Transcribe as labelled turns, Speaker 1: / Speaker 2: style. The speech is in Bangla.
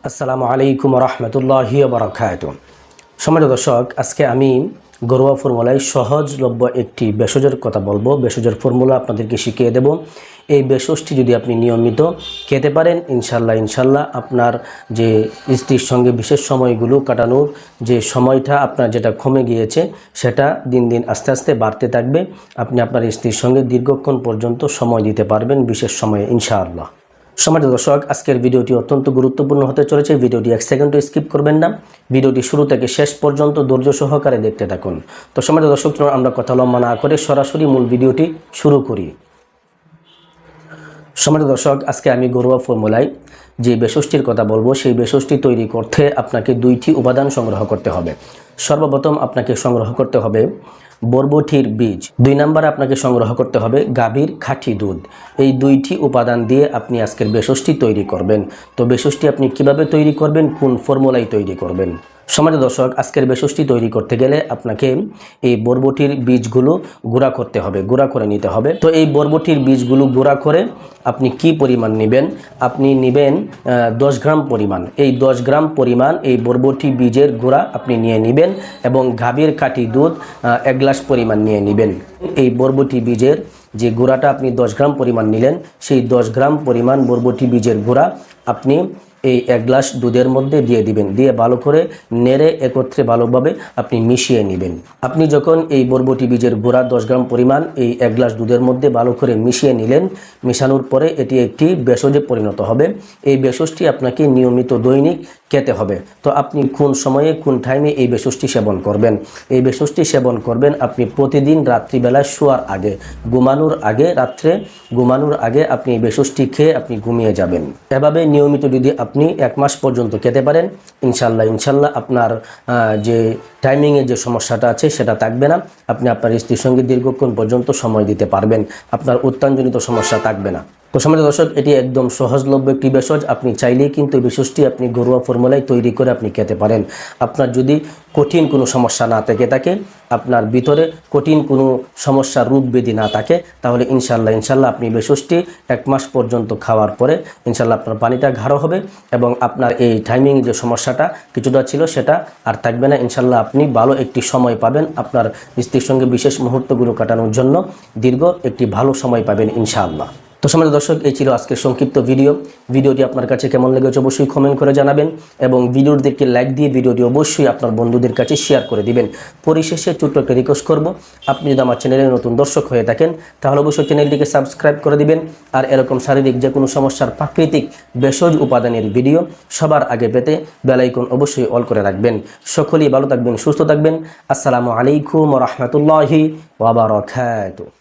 Speaker 1: আসসালামু আলাইকুম রহমতুল্লাহি বারাকাতুহু। সম্মানিত দর্শক, আজকে আমি ঘরোয়া ফর্মুলায় সহজলভ্য একটি ভেষজের কথা বলবো। ভেষজের ফর্মুলা আপনাদেরকে শিখিয়ে দেব। এই ভেষজটি যদি আপনি নিয়মিত খেতে পারেন, ইনশাল্লাহ আপনার যে স্ত্রীর সঙ্গে বিশেষ সময়গুলো কাটানোর যে সময়টা আপনার যেটা কমে গিয়েছে সেটা দিন দিন আস্তে আস্তে বাড়তে থাকবে। আপনি আপনার স্ত্রীর সঙ্গে দীর্ঘক্ষণ পর্যন্ত সময় দিতে পারবেন বিশেষ সময়ে ইনশাআল্লাহ। সম্মানিত দর্শক, আজকের ভিডিওটি অত্যন্ত গুরুত্বপূর্ণ হতে চলেছে। ভিডিওটি এক সেকেন্ডও স্কিপ করবেন না। ভিডিওটি শুরু থেকে শেষ পর্যন্ত ধৈর্য সহকারে দেখতে থাকুন। তো সম্মানিত দর্শক, আমরা কথা লম্বা না করে সরাসরি মূল ভিডিওটি শুরু করি। সম্মানিত দর্শক, আজকে আমি ঘরোয়া ফর্মুলায় যে ভেষজটির কথা বলবো, সেই ভেষজটি তৈরি করতে আপনাকে দুইটি উপাদান সংগ্রহ করতে হবে। সর্বপ্রথম আপনাকে সংগ্রহ করতে হবে বরবটির বীজ। 2 নম্বরে আপনাকে সংগ্রহ করতে হবে গাভীর খাঁটি দুধ। এই দুইটি উপাদান দিয়ে আপনি আজকের ভেষজটি তৈরি করবেন। তো ভেষজটি আপনি কিভাবে তৈরি করবেন, কোন ফর্মুলায় তৈরি করবেন? সম্মানিত দর্শক, আজকের ভেষজটি তৈরি করতে গেলে আপনাকে এই বরবটির বীজগুলো গুঁড়া করতে হবে, গুঁড়া করে নিতে হবে। তো এই বরবটির বীজগুলো গুঁড়া করে আপনি কি পরিমাণ নেবেন? আপনি নেবেন 10 গ্রাম পরিমাণ। এই 10 গ্রাম পরিমাণ এই বরবটি বীজের গুঁড়া আপনি নিয়ে নেবেন এবং গাভীর খাঁটি দুধ 1 গ্লাস পরিমাণ নিয়ে নেবেন। এই বরবটি বীজের যে গুঁড়াটা আপনি 10 গ্রাম পরিমাণ নিলেন, সেই 10 গ্রাম পরিমাণ বরবটি বীজের গুঁড়া আপনি এই 1 গ্লাস দুধের মধ্যে দিয়ে দিবেন। দিয়ে ভালো করে নেড়ে একত্রে ভালোভাবে আপনি মিশিয়ে নেবেন। আপনি যখন এই বরবটি বীজের গুঁড়া 10 গ্রাম পরিমাণ এই 1 গ্লাস দুধের মধ্যে ভালো করে মিশিয়ে নিলেন, মিশানোর পরে এটি একটি ভেষজে পরিণত হবে। এই ভেষজটি আপনাকে নিয়মিত দৈনিক খেতে হবে। তো আপনি কোন সময়ে কোন টাইমে এই ভেষজটি সেবন করবেন? এই ভেষজটি সেবন করবেন আপনি প্রতিদিন রাত্রিবেলা শোয়ার আগে, রাত্রে ঘুমানোর আগে আপনি এই ভেষজটি খেয়ে আপনি ঘুমিয়ে যাবেন। এভাবে নিয়মিত যদি আপনি 1 মাস পর্যন্ত খেতে পারেন, ইনশাল্লাহ আপনার যে টাইমিংয়ের যে সমস্যাটা আছে সেটা থাকবে না। আপনি আপনার স্ত্রীর সঙ্গে দীর্ঘক্ষণ পর্যন্ত সময় দিতে পারবেন। আপনার উত্তানজনিত সমস্যা থাকবে না। তো সম্মানিত দর্শক, এটি একদম সহজলভ্য একটি ভেষজ। আপনি চাইলেই কিন্তু এই ভেষজটি আপনি ঘরোয়া ফর্মুলায় তৈরি করে আপনি খেতে পারেন। আপনার যদি কঠিন কোনো সমস্যা না থেকে থাকে, আপনার ভিতরে কঠিন কোনো সমস্যার রোগ ব্যাধি না থাকে, তাহলে ইনশাল্লাহ আপনি ভেষজটি 1 মাস পর্যন্ত খাওয়ার পরে ইনশাল্লাহ আপনার পানিটা গাঢ় হবে এবং আপনার এই টাইমিং যে সমস্যাটা কিছুটা ছিল সেটা আর থাকবে না। ইনশাল্লাহ আপনি ভালো একটি সময় পাবেন আপনার স্ত্রীর সঙ্গে বিশেষ মুহূর্তগুলো কাটানোর জন্য। দীর্ঘ একটি ভালো সময় পাবেন ইনশাআল্লাহ। তো সম্মানিত দর্শক, এই ছিল আজকের সংক্ষিপ্ত ভিডিওটি আপনার কাছে কেমন লেগেছে অবশ্যই কমেন্ট করে জানাবেন এবং ভিডিওটি একটি লাইক দিয়ে ভিডিওটি অবশ্যই আপনার বন্ধুদের কাছে শেয়ার করে দিবেন। পরিশেষে ছোট্ট একটা রিকোয়েস্ট করব, আপনি যদি আমার চ্যানেলে নতুন দর্শক হয়ে থাকেন তাহলে অবশ্যই চ্যানেলটিকে সাবস্ক্রাইব করে দিবেন। আর এরকম শারীরিক যে কোনো সমস্যার প্রাকৃতিক ভেষজ উপাদানের ভিডিও সবার আগে পেতে বেল আইকন অবশ্যই অল করে রাখবেন। সকলেই ভালো থাকবেন, সুস্থ থাকবেন। আসসালামু আলাইকুম ওয়া রাহমাতুল্লাহি ওয়া বারাকাতুহু।